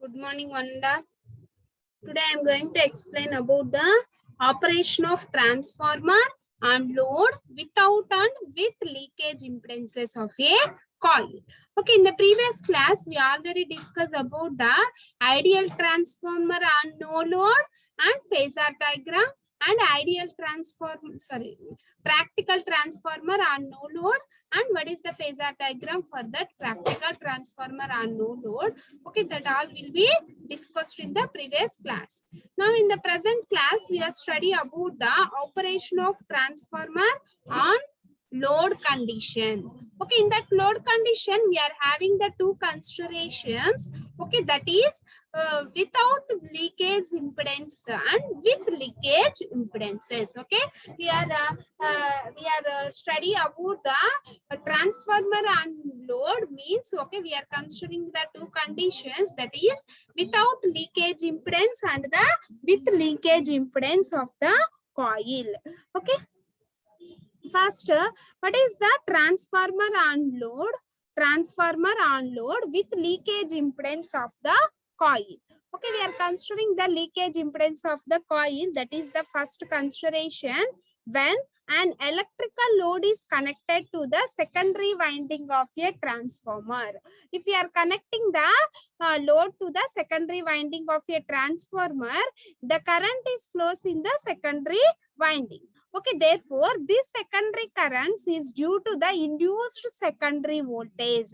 Good morning, Vanda. Today I am going to explain about the operation of transformer and load without and with leakage impedances of a coil. Okay, in the previous class, we already discussed about the ideal transformer and no load and phasor diagram and practical transformer and no load, and what is the phasor diagram for that practical transformer and no load. Okay, that all will be discussed in the previous class. Now in the present class, we are studying about the operation of transformer on load condition. Okay, in that load condition, we are having the two considerations. Okay, that is without leakage impedance and with leakage impedances. Okay, we are study about the transformer and load means, okay, we are considering the two conditions, that is without leakage impedance and the with leakage impedance of the coil. Okay, first, what is the transformer on load? Transformer on load with leakage impedance of the coil. Okay, we are considering the leakage impedance of the coil. That is the first consideration when an electrical load is connected to the secondary winding of a transformer. If we are connecting the load to the secondary winding of a transformer, the current is flows in the secondary winding. Okay, therefore, this secondary currents is due to the induced secondary voltage.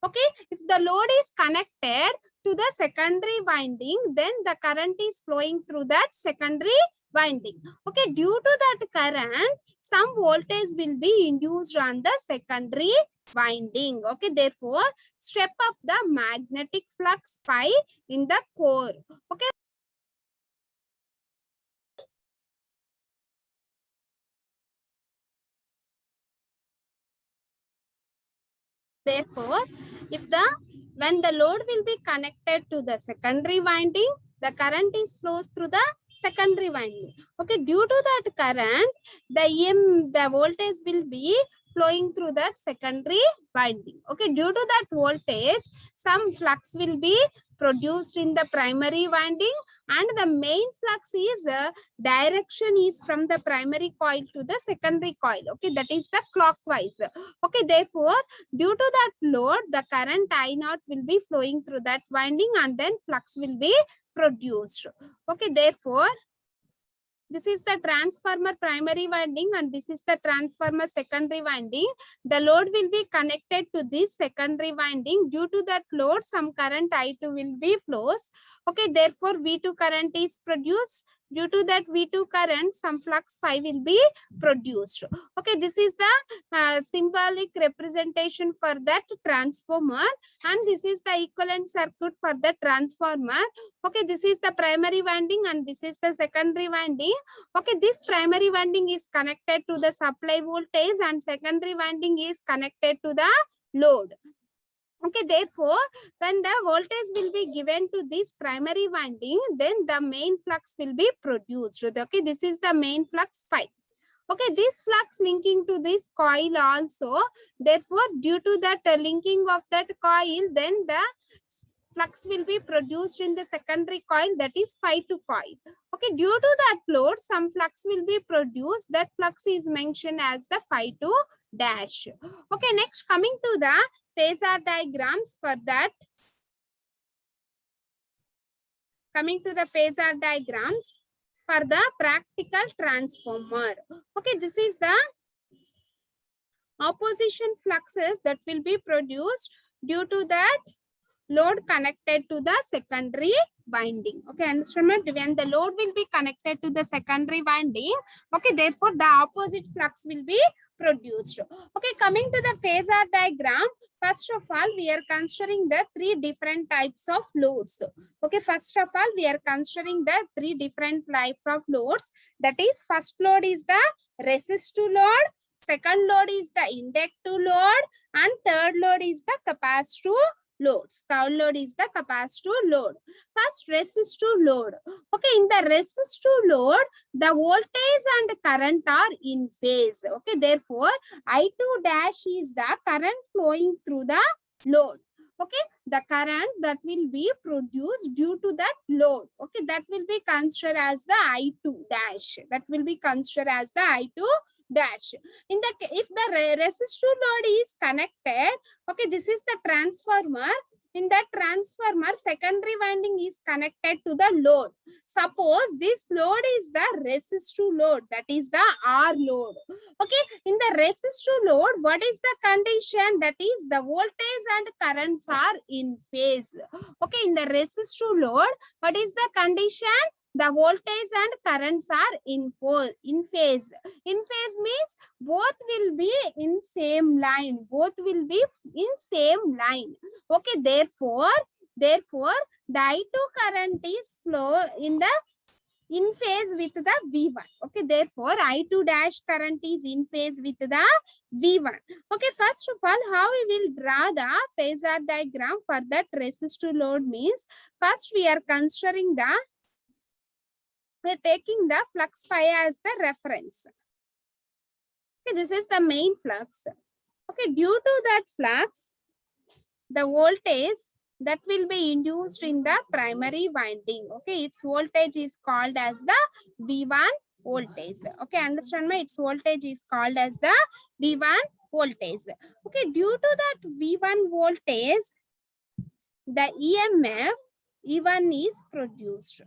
Okay, if the load is connected to the secondary winding, then the current is flowing through that secondary winding. Okay, due to that current, some voltage will be induced on the secondary winding. Okay, therefore, step up the magnetic flux phi in the core. Okay. Therefore, when the load will be connected to the secondary winding, the current is flows through the secondary winding. Okay, due to that current, the voltage will be flowing through that secondary winding. Okay, due to that voltage, some flux will be produced in the primary winding, and the main flux is direction is from the primary coil to the secondary coil. Okay, that is the clockwise. Okay, therefore, due to that load, the current I0 will be flowing through that winding, and then flux will be produced. Okay, therefore, this is the transformer primary winding and this is the transformer secondary winding. The load will be connected to this secondary winding. Due to that load, some current I2 will be flows. Okay, therefore V2 current is produced. Due to that V2 current, some flux phi will be produced. Okay, this is the symbolic representation for that transformer, and this is the equivalent circuit for the transformer. Okay, this is the primary winding and this is the secondary winding. Okay, this primary winding is connected to the supply voltage and secondary winding is connected to the load. Okay, therefore, when the voltage will be given to this primary winding, then the main flux will be produced. Okay, this is the main flux phi. Okay, this flux linking to this coil also. Therefore, due to that linking of that coil, then the flux will be produced in the secondary coil, that is phi to coil. Okay, due to that load, some flux will be produced. That flux is mentioned as the phi to dash. Okay, next coming to the phasor diagrams for that. Coming to the phasor diagrams for the practical transformer. Okay, this is the opposition fluxes that will be produced due to that load connected to the secondary winding. Okay, understand? When the load will be connected to the secondary winding, okay, therefore the opposite flux will be produced. Okay, coming to the phasor diagram, first of all, we are considering the three different types of loads. Okay, first of all, we are considering the three different types of loads. That is, first load is the resistive load, second load is the inductive load, and third load is the capacitive loads. Third load is the capacitive load. First, resistive load. Okay, in the resistive load, the voltage and current are in phase. Okay, therefore, I2 dash is the current flowing through the load. Okay, the current that will be produced due to that load. Okay, that will be considered as the I2 dash. That will be considered as the I2 dash. In the if the resistive load is connected, okay, this is the transformer. In that transformer, secondary winding is connected to the load. Suppose this load is the resistive load, that is the R load. Okay, in the resistive load, what is the condition? That is the voltage and currents are in phase. Okay, in the resistive load, what is the condition? The voltage and currents are in phase. In phase means both will be in same line. Both will be in same line. Okay, therefore the I2 current is flow in phase with the V1. Okay, therefore I2 dash current is in phase with the V1. Okay, first of all, how we will draw the phasor diagram for that resistive load means, first we are considering we're taking the flux phi as the reference. Okay, this is the main flux. Okay, due to that flux, the voltage that will be induced in the primary winding. Okay, its voltage is called as the V1 voltage. Okay, understand me? Its voltage is called as the V1 voltage. Okay, due to that V1 voltage, the EMF E1 is produced.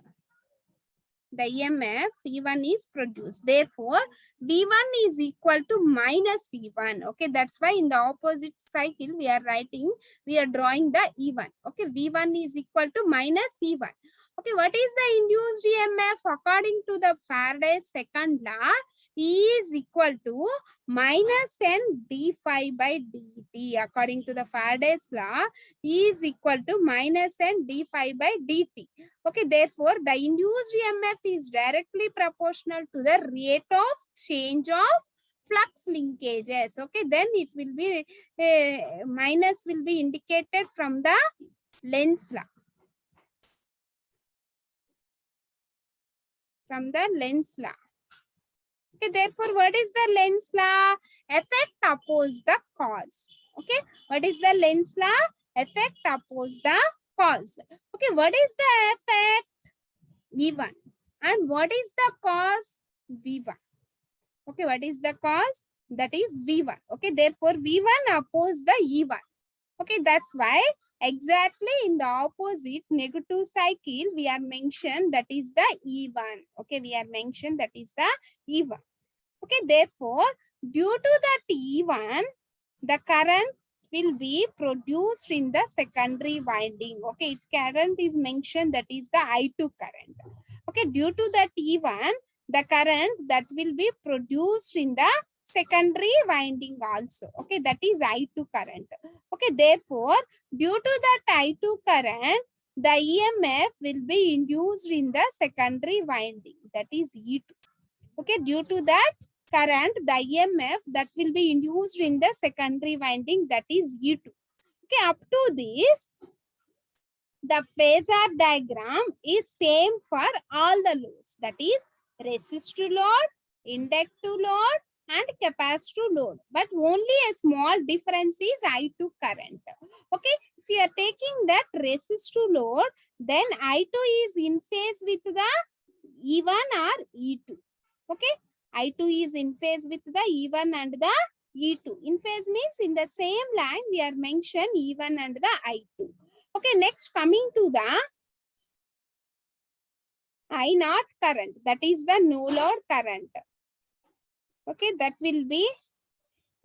The EMF E1 is produced. Therefore, V1 is equal to minus E1. Okay, that's why in the opposite cycle we are drawing the E1. Okay, V1 is equal to minus E1. Okay, what is the induced EMF? According to the Faraday's second law, E is equal to minus N d phi by dt. According to the Faraday's law, E is equal to minus N d phi by dt. Okay, therefore, the induced EMF is directly proportional to the rate of change of flux linkages. Okay, then it will be minus will be indicated from the Lenz law. From the Lenz law. Okay, therefore, what is the Lenz law? Effect oppose the cause. Okay, what is the Lenz law? Effect oppose the cause. Okay, what is the effect? V1. And what is the cause? V1. Okay, what is the cause? That is V1. Okay, therefore, V1 oppose the E1. Okay, that's why exactly in the opposite negative cycle, we are mentioned that is the E1. Okay, we are mentioned that is the E1. Okay, therefore, due to that E1, the current will be produced in the secondary winding. Okay, its current is mentioned that is the I2 current. Okay, due to that E1, the current that will be produced in the secondary winding also. Okay, that is I2 current. Okay, therefore, due to that I2 current, the EMF will be induced in the secondary winding, that is E2. Okay, due to that current, the EMF that will be induced in the secondary winding, that is E2. Okay, up to this, the phasor diagram is same for all the loads, that is resistive load, inductive load, and capacitive load. But only a small difference is I2 current. Okay, if you are taking that resistive load, then I2 is in phase with the E1 or E2. Okay, I2 is in phase with the E1 and the E2. In phase means in the same line we are mentioned E1 and the I2. Okay, next coming to the I0 current, that is the no load current. Okay, that will be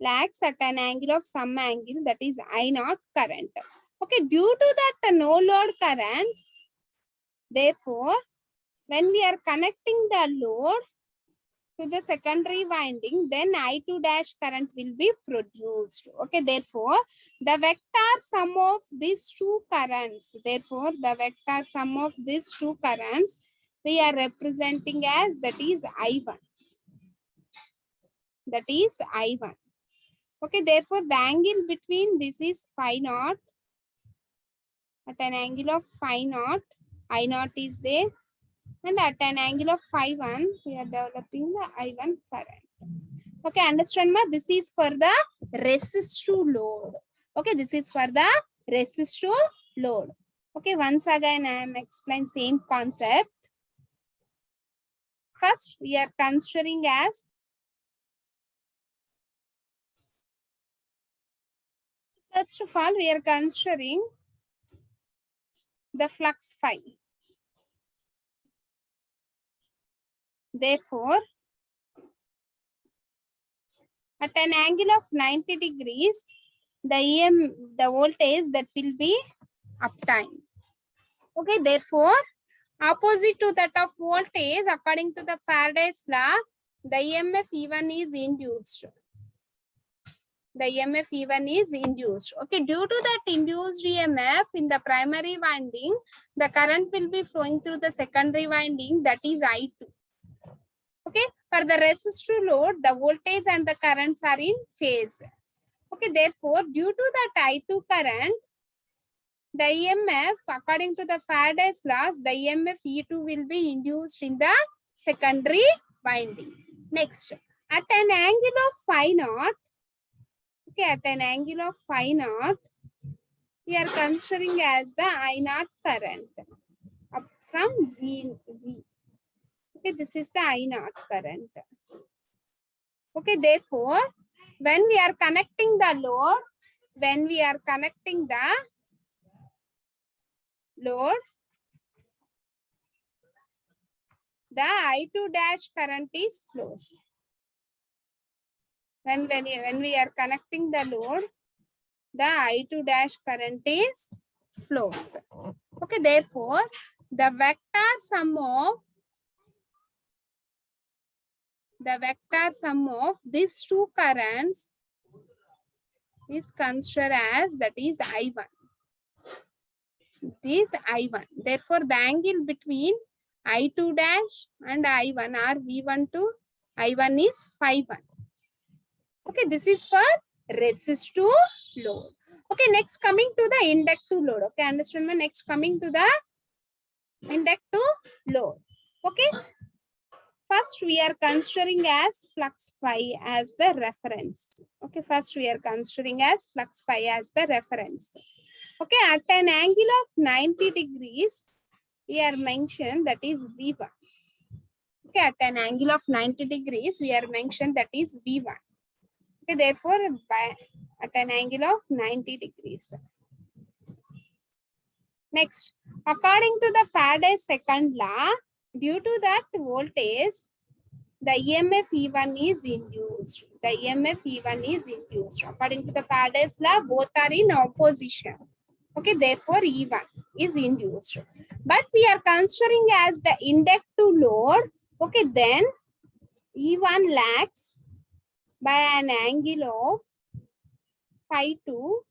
lags at an angle of some angle, that is I0 current. Okay, due to that no load current, therefore, when we are connecting the load to the secondary winding, then I2 dash current will be produced. Okay, therefore, the vector sum of these two currents, therefore, the vector sum of these two currents, we are representing as that is I1. That is I1. Okay, therefore, the angle between this is phi naught. At an angle of phi naught, I0 is there. And at an angle of phi 1, we are developing the I1 current. Okay, understand ma? This is for the resistive load. Okay, this is for the resistor load. Okay, once again I am explaining same concept. First, we are considering as first of all, we are considering the flux phi. Therefore, at an angle of 90 degrees, the voltage that will be uptime. Okay, therefore, opposite to that of voltage, according to the Faraday's law, the EMF E1 is induced. The EMF E1 is induced. Okay, due to that induced EMF in the primary winding, the current will be flowing through the secondary winding, that is I2. Okay, for the resistor load, the voltage and the currents are in phase. Okay, therefore, due to that I2 current, the EMF, according to the Faraday's laws, the EMF E2 will be induced in the secondary winding. Next, at an angle of phi naught, okay, at an angle of phi naught, we are considering as the I naught current up from V. Okay, this is the I naught current. Okay, therefore, when we are connecting the load, the I2 dash current is flows. When we are connecting the load, the I2 dash current is flows. Okay, therefore, the vector sum of these two currents is considered as, that is I1. This I1. Therefore, the angle between I2 dash and I1 or V1 to I1 is phi 1. Okay, this is for resistor load. Okay, next coming to the inductive load. Okay, understand me? Next coming to the inductive load. Okay, first we are considering as flux phi as the reference. Okay, first we are considering as flux phi as the reference. Okay, at an angle of 90 degrees, we are mentioned that is V1. Okay, at an angle of 90 degrees, we are mentioned that is V1. Okay, therefore, at an angle of 90 degrees. Next, according to the Faraday's second law, due to that voltage, the EMF E1 is induced. The EMF E1 is induced. According to the Faraday's law, both are in opposition. Okay, therefore E1 is induced. But we are considering as the inductive load. Okay, then E1 lags by an angle of phi 2.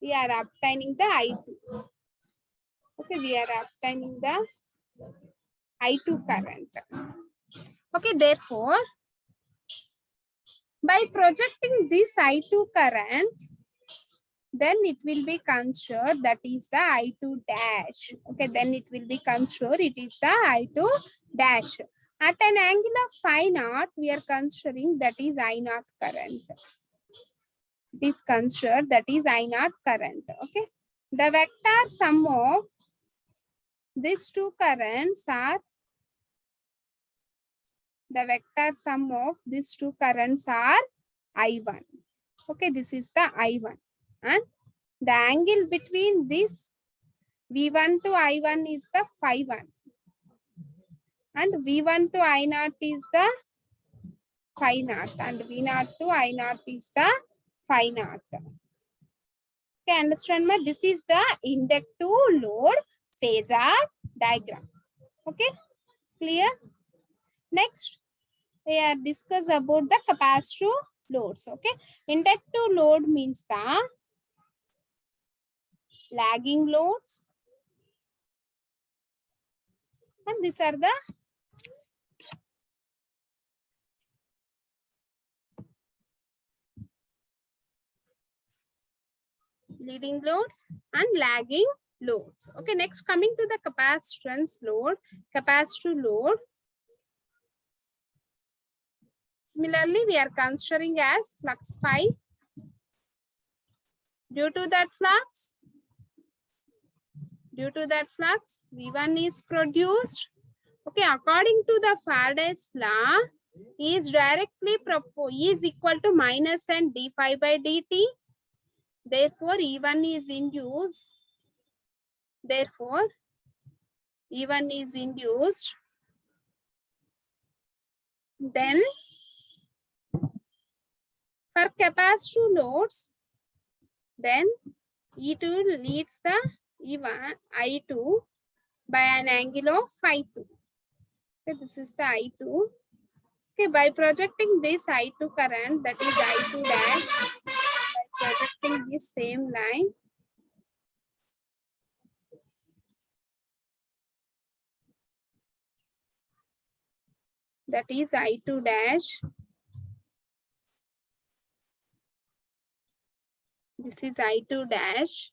We are obtaining the I2. Okay, we are obtaining the I2 current. Okay, therefore, by projecting this I2 current, then it will be considered that is the I2 dash. Okay, then it will be considered it is the I2 dash. At an angle of phi naught, we are considering that is I naught current. It is considered that is I naught current. Okay, the vector sum of these two currents are I1. Okay, this is the I1. And the angle between this V1 to I1 is the phi 1. And V1 to I naught is the phi naught. And V0 to I naught is the phi naught. Okay, understand me? This is the inductive load phasor diagram. Okay, clear? Next, we are discuss about the capacitive loads. Okay, inductive load means the lagging loads, and these are the leading loads and lagging loads. Okay, next coming to the capacitance load, capacitive load. Similarly, we are considering as flux phi. Due to that flux, Due to that flux, V1 is produced. Okay, according to the Faraday's law, is directly is equal to minus and d phi by dt. Therefore, E1 is induced. Therefore, E1 is induced. Then, for capacitive loads, then E2 leads the E1 I2 by an angle of phi 2. Okay, this is the I2. Okay, by projecting this I2 current, that is I2 dash, by projecting this same line, that is I2 dash. This is I2 dash.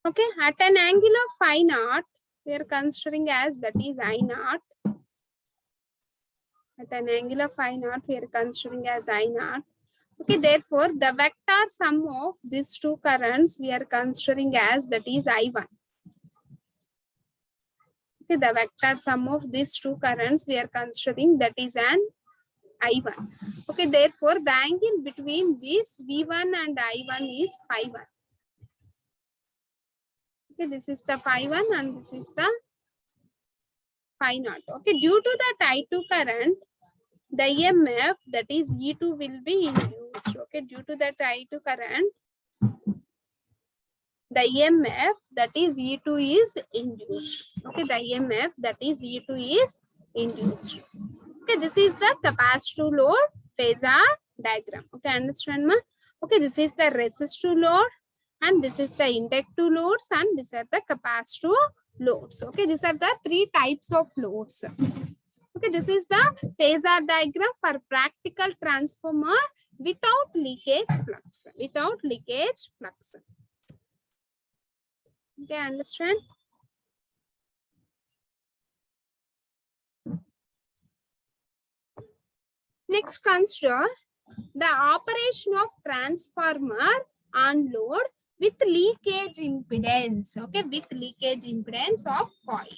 Okay, at an angle of phi naught, we are considering as that is I naught. At an angle of phi naught, we are considering as I naught. Okay, therefore, the vector sum of these two currents we are considering as that is I1. Okay, the vector sum of these two currents we are considering that is an I1. Okay, therefore, the angle between this V1 and I1 is phi 1. Okay, this is the phi 1 and this is the phi naught. Okay, due to that I2 current, the EMF that is E2 will be induced. Okay, due to that I2 current, the EMF that is E2 is induced. Okay, the EMF that is E2 is induced. Okay, this is the capacitive load phasor diagram. Okay, understand ma? Okay, this is the resistive load and this is the inductive loads and these are the capacitive loads. Okay, these are the three types of loads. Okay, this is the phasor diagram for practical transformer without leakage flux. Without leakage flux. Okay, understand? Next, consider the operation of transformer on load with leakage impedance. Okay, with leakage impedance of coil.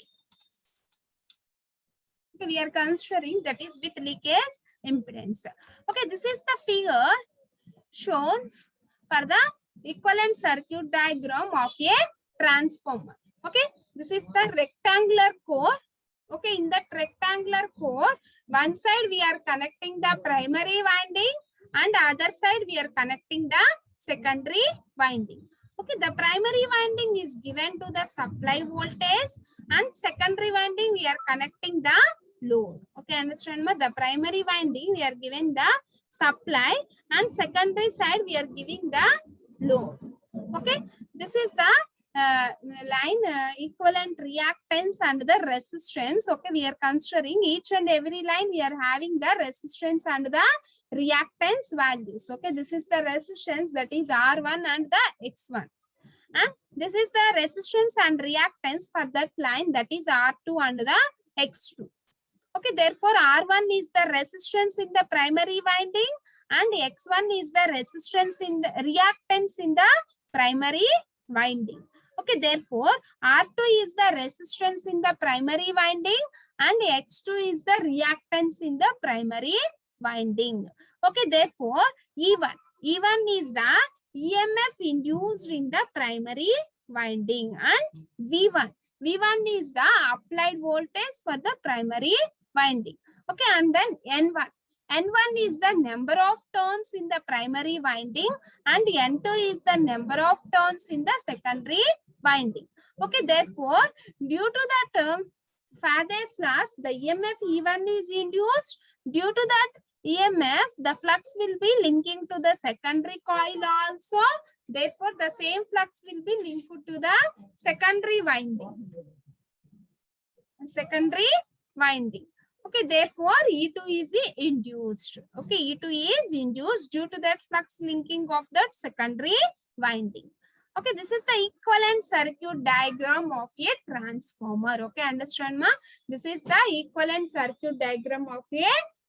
Okay, we are considering that is with leakage impedance. Okay, this is the figure shows for the equivalent circuit diagram of a transformer. Okay, this is the rectangular core. Okay, in that rectangular core, one side we are connecting the primary winding and other side we are connecting the secondary winding. Okay, the primary winding is given to the supply voltage and secondary winding we are connecting the load. Okay, understand ma? The primary winding we are giving the supply and secondary side we are giving the load. Okay, this is the line equivalent reactance and the resistance. Okay, we are considering each and every line we are having the resistance and the reactance values. Okay, this is the resistance that is R1 and the X1. And this is the resistance and reactance for that line that is R2 and the X2. Okay, therefore R1 is the resistance in the primary winding and X1 is the resistance in the reactance in the primary winding. Okay, therefore R2 is the resistance in the primary winding and X2 is the reactance in the primary winding. Okay, therefore E1 is the EMF induced in the primary winding and V1 is the applied voltage for the primary winding. Okay, and then N1 is the number of turns in the primary winding and N2 is the number of turns in the secondary winding. Okay, therefore, due to that Faraday's law, the EMF E1 is induced. Due to that EMF, the flux will be linking to the secondary coil also. Therefore, the same flux will be linked to the secondary winding. Secondary winding. Okay, therefore E2 is induced. Okay, E2 is induced due to that flux linking of that secondary winding. Okay, this is the equivalent circuit diagram of a transformer. Okay, understand ma? This is the equivalent circuit diagram of a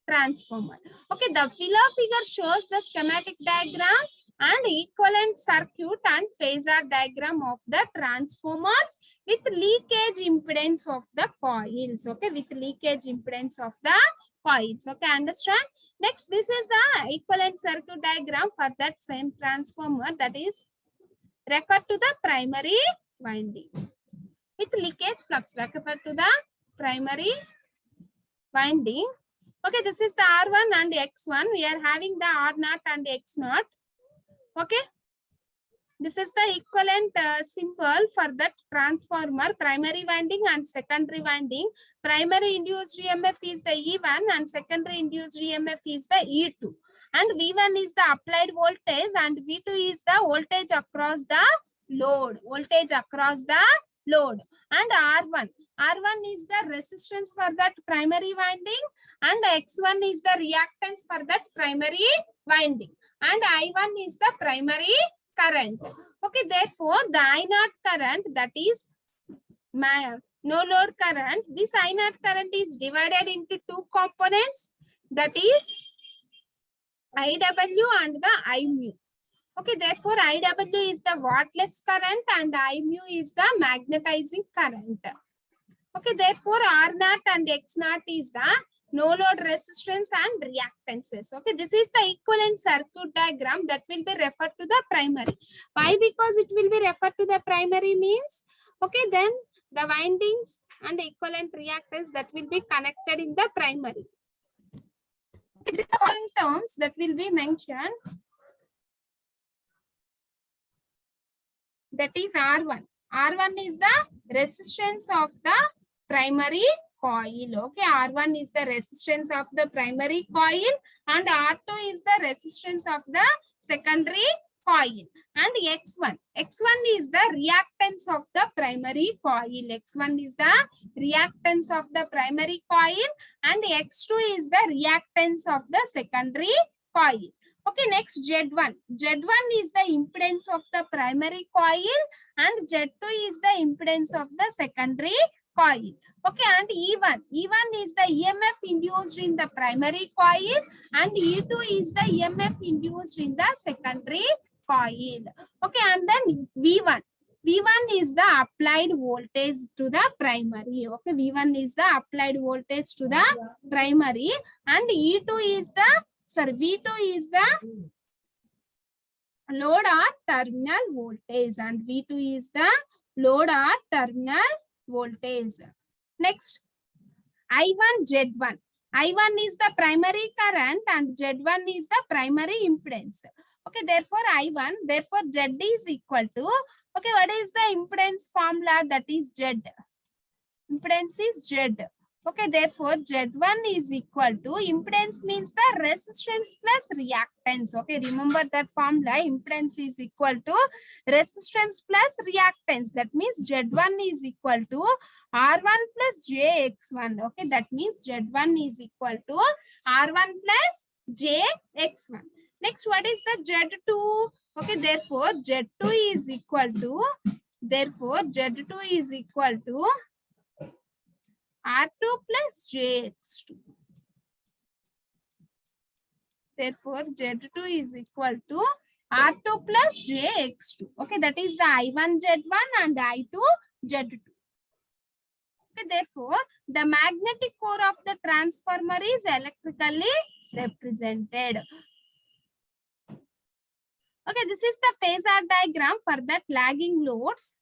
transformer. Okay, the below figure shows the schematic diagram and equivalent circuit and phasor diagram of the transformers with leakage impedance of the coils. Okay, with leakage impedance of the coils. Okay, understand? Next, this is the equivalent circuit diagram for that same transformer, that is refer to the primary winding with leakage flux. Refer to the primary winding. Okay, this is the R1 and X1. We are having the R0 and X0. Okay, this is the equivalent symbol for that transformer, primary winding and secondary winding. Primary induced EMF is the E1 and secondary induced EMF is the E2. And V1 is the applied voltage and V2 is the voltage across the load. Voltage across the load. And R1 is the resistance for that primary winding and X1 is the reactance for that primary winding. And I1 is the primary current. Okay, therefore, the I0 current, that is no load current, this I0 current is divided into two components, that is IW and the IMU. Okay, therefore, IW is the wattless current and IMU is the magnetizing current. Okay, therefore, R0 and X0 is the no load resistance and reactances. Okay, this is the equivalent circuit diagram that will be referred to the primary. Why? Because it will be referred to the primary means, okay, then the windings and equivalent reactance that will be connected in the primary. Okay, these are the following terms that will be mentioned. That is R1. R1 is the resistance of the primary coil. Okay, R1 is the resistance of the primary coil and R2 is the resistance of the secondary coil. And X1 is the reactance of the primary coil. X1 is the reactance of the primary coil and X2 is the reactance of the secondary coil. Okay, next Z1. Z1 is the impedance of the primary coil and Z2 is the impedance of the secondary coil. Okay, and E1 is the EMF induced in the primary coil and E2 is the EMF induced in the secondary coil. Okay, and then V1 is the applied voltage to the primary. Okay, V1 is the applied voltage to the primary and V2 is the load or terminal voltage and V2 is the load or terminal voltage. Next, I1, Z1. I1 is the primary current and Z1 is the primary impedance. Okay, therefore I1, therefore Z is equal to, okay, what is the impedance formula? That is Z. Impedance is Z. Okay, therefore Z1 is equal to, impedance means the resistance plus reactance. Okay, remember that formula, impedance is equal to resistance plus reactance. That means Z1 is equal to R1 plus JX1. Okay, that means Z1 is equal to R1 plus JX1. Next, what is the Z2? Okay, therefore Z2 is equal to, R2 plus JX2. Therefore, Z2 is equal to R2 plus JX2. Okay, that is the I1 Z1 and I2 Z2. Okay, therefore, the magnetic core of the transformer is electrically represented. Okay, this is the phasor diagram for that lagging loads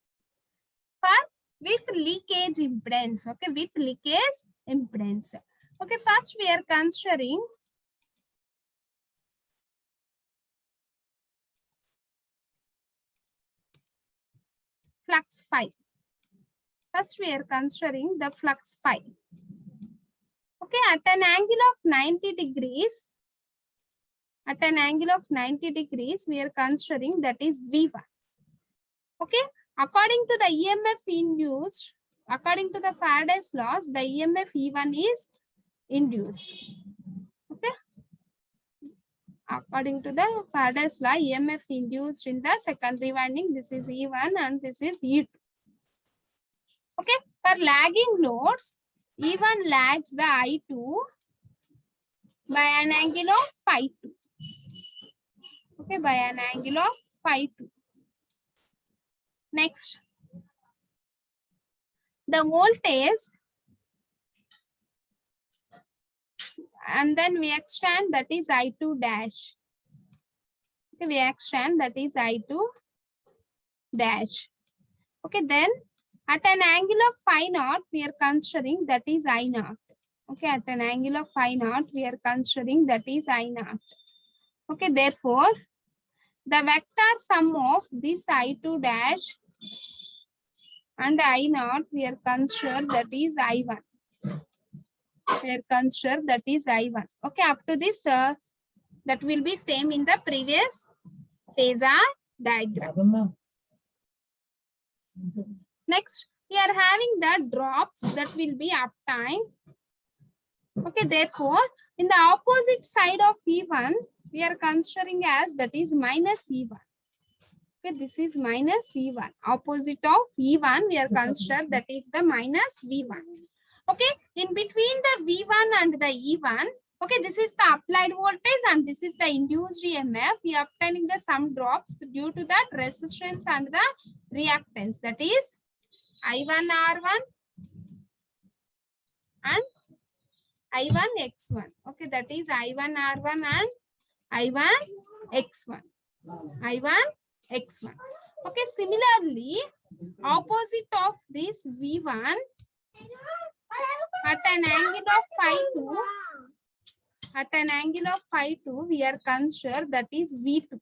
with leakage impedance. Okay, with leakage impedance. Okay, first we are considering flux phi. First we are considering the flux phi. Okay, at an angle of 90 degrees, we are considering that is V1. Okay, according to the EMF induced, according to the Faraday's laws, the EMF E1 is induced. Okay, according to the Faraday's law, EMF induced in the secondary winding, this is E1 and this is E2. Okay, for lagging loads, E1 lags the I2 by an angle of phi 2. okay, by an angle of phi 2. Next, the voltage, and then we extend, that is I2 dash. Okay, we extend, that is I2 dash. Okay, then at an angle of phi naught, we are considering, that is I naught. Okay, at an angle of phi naught, we are considering, that is I naught. Okay, therefore, the vector sum of this I2 dash and I naught, we are considered, that is I1. We are considered, that is I1. Okay, up to this, that will be same in the previous phasor diagram. Next, we are having the drops, that will be uptime. Okay, therefore, in the opposite side of E1, we are considering as, that is minus E1. Okay, this is minus E1. Opposite of E1, we are considered, that is the minus V1. Okay, in between the V1 and the E1, okay, this is the applied voltage and this is the induced EMF. We are obtaining the some drops due to that resistance and the reactance, that is I1 R1 and I1 X1. Okay, that is I1 R1 and I1 X1. I1 X1. Okay, similarly, opposite of this V1 at an angle of phi 2, at an angle of phi 2, we are considered, that is V2.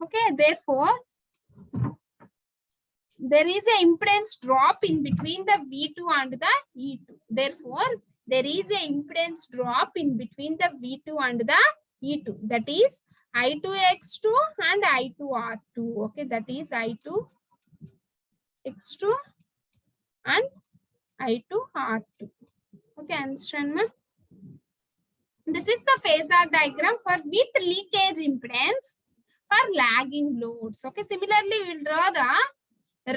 Okay, therefore, there is a impedance drop in between the V2 and the E2. Therefore, there is a impedance drop in between the V2 and the E2. That is I2X2 and I2R2. Okay, that is I2X2 and I2R2. Okay, understand, ma'am? This is the phasor diagram for with leakage impedance for lagging loads. Okay, similarly, we will draw the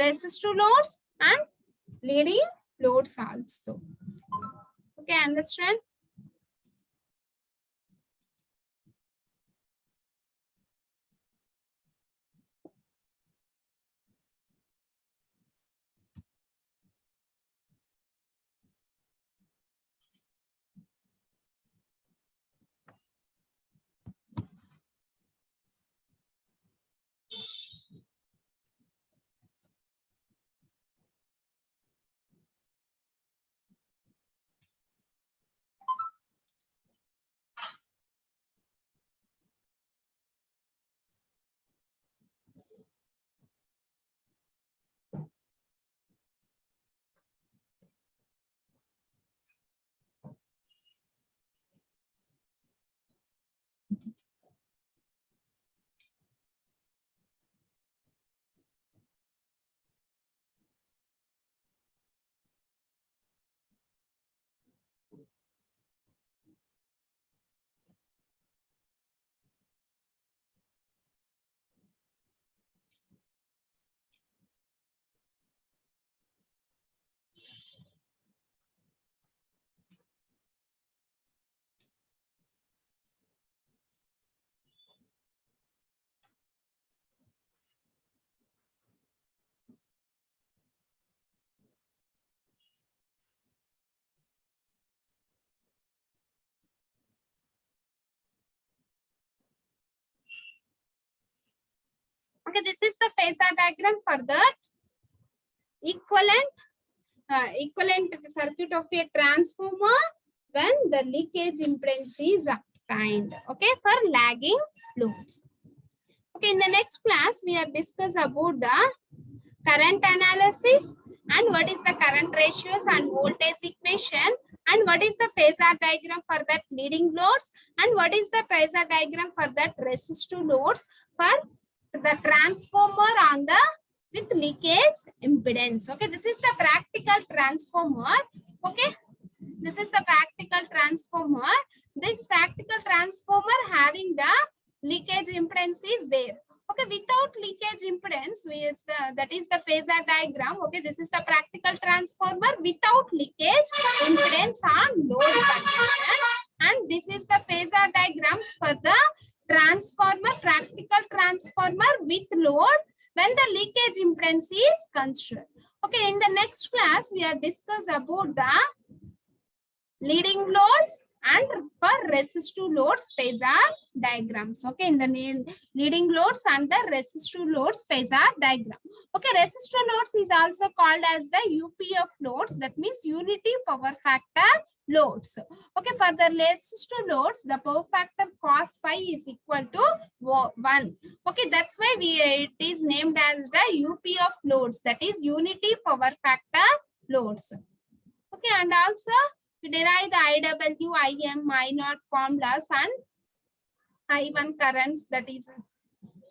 resistive loads and leading loads also. Okay, understand? Okay, this is the phasor diagram for the equivalent circuit of a transformer when the leakage impedance is obtained. Okay, for lagging loads. Okay, in the next class, we are discuss about the current analysis and what is the current ratios and voltage equation and what is the phasor diagram for that leading loads and what is the phasor diagram for that resistive loads for the transformer on the with leakage impedance. Okay, this is the practical transformer. Okay, this is the practical transformer. This practical transformer having the leakage impedance is there. Okay, without leakage impedance, that is the phasor diagram. Okay, this is the practical transformer without leakage impedance on load condition. And this is the phasor diagrams for the transformer, practical transformer with load when the leakage impedance is considered. Okay, in the next class, we are discuss about the leading loads and for resistive loads phasor diagrams. Okay, in the leading loads and the resistive loads phasor diagram. Okay, resistive loads is also called as the UPF loads. That means unity power factor loads. Okay, for the resistive loads, the power factor cos phi is equal to 1. Okay, that's why it is named as the UPF loads. That is unity power factor loads. Okay, and also to derive the IW, IM, I0 formulas and I1 currents, that is.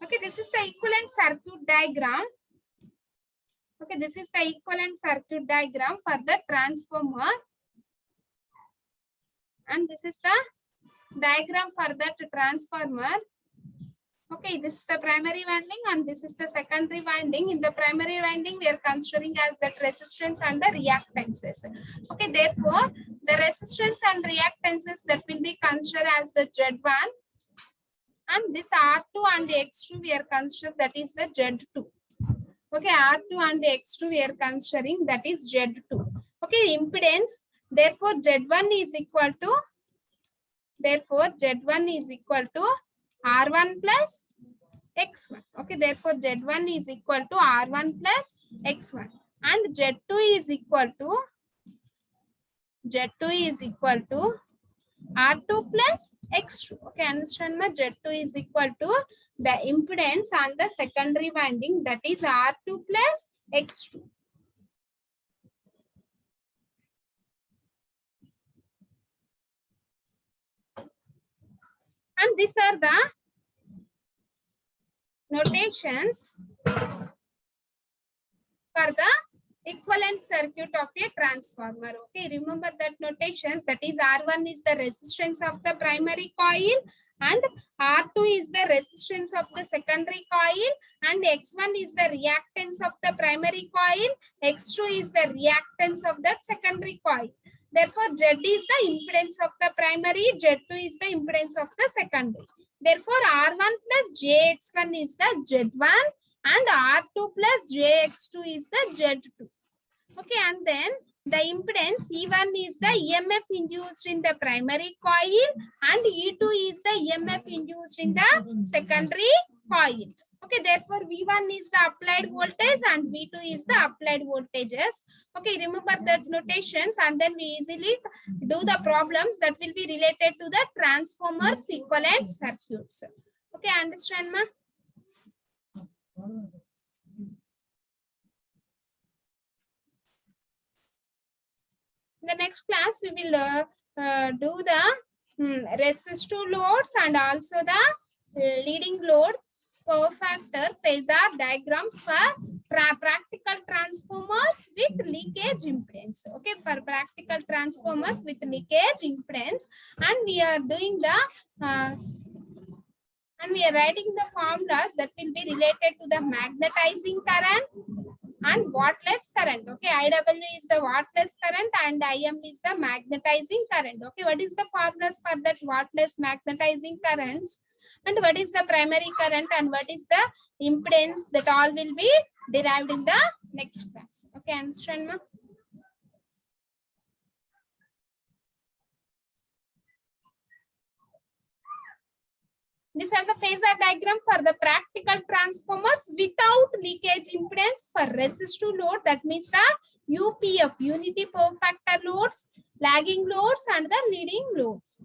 Okay, this is the equivalent circuit diagram. Okay, this is the equivalent circuit diagram for the transformer. And this is the diagram for that transformer. Okay, this is the primary winding and this is the secondary winding. In the primary winding, we are considering as the resistance and the reactances. Okay, therefore, the resistance and reactances that will be considered as the Z1, and this R2 and X2 we are considering that is the Z2. Okay, R2 and X2 we are considering that is Z2. Okay, impedance. Therefore, Z1 is equal to R1 plus X1. Okay, therefore Z1 is equal to R1 plus X1 and Z2 is equal to R2 plus X2. Okay, understand my Z2 is equal to the impedance on the secondary winding, that is R2 plus X2. And these are the notations for the equivalent circuit of a transformer. Okay, remember that notations, that is R1 is the resistance of the primary coil and R2 is the resistance of the secondary coil and X1 is the reactance of the primary coil, X2 is the reactance of that secondary coil. Therefore, Z is the impedance of the primary, Z2 is the impedance of the secondary. Therefore, R1 plus JX1 is the Z1 and R2 plus JX2 is the Z2. Okay, and then the impedance E1 is the EMF induced in the primary coil and E2 is the EMF induced in the secondary coil. Okay, therefore V1 is the applied voltage and V2 is the applied voltages. Okay, remember that notations and then we easily do the problems that will be related to the transformers equivalent circuits. Okay, understand, ma? In the next class, we will do the resistive loads and also the leading load power factor phasor diagrams for practical transformers with leakage impedance. Okay, for practical transformers with leakage impedance, and we are doing the and we are writing the formulas that will be related to the magnetizing current and wattless current. Okay, IW is the wattless current and IM is the magnetizing current. Okay, what is the formulas for that wattless magnetizing currents and what is the primary current and what is the impedance, that all will be derived in the next class. Okay, understand, ma? These are the phasor diagram for the practical transformers without leakage impedance for resistive load, that means the UPF, unity power factor loads, lagging loads and the leading loads.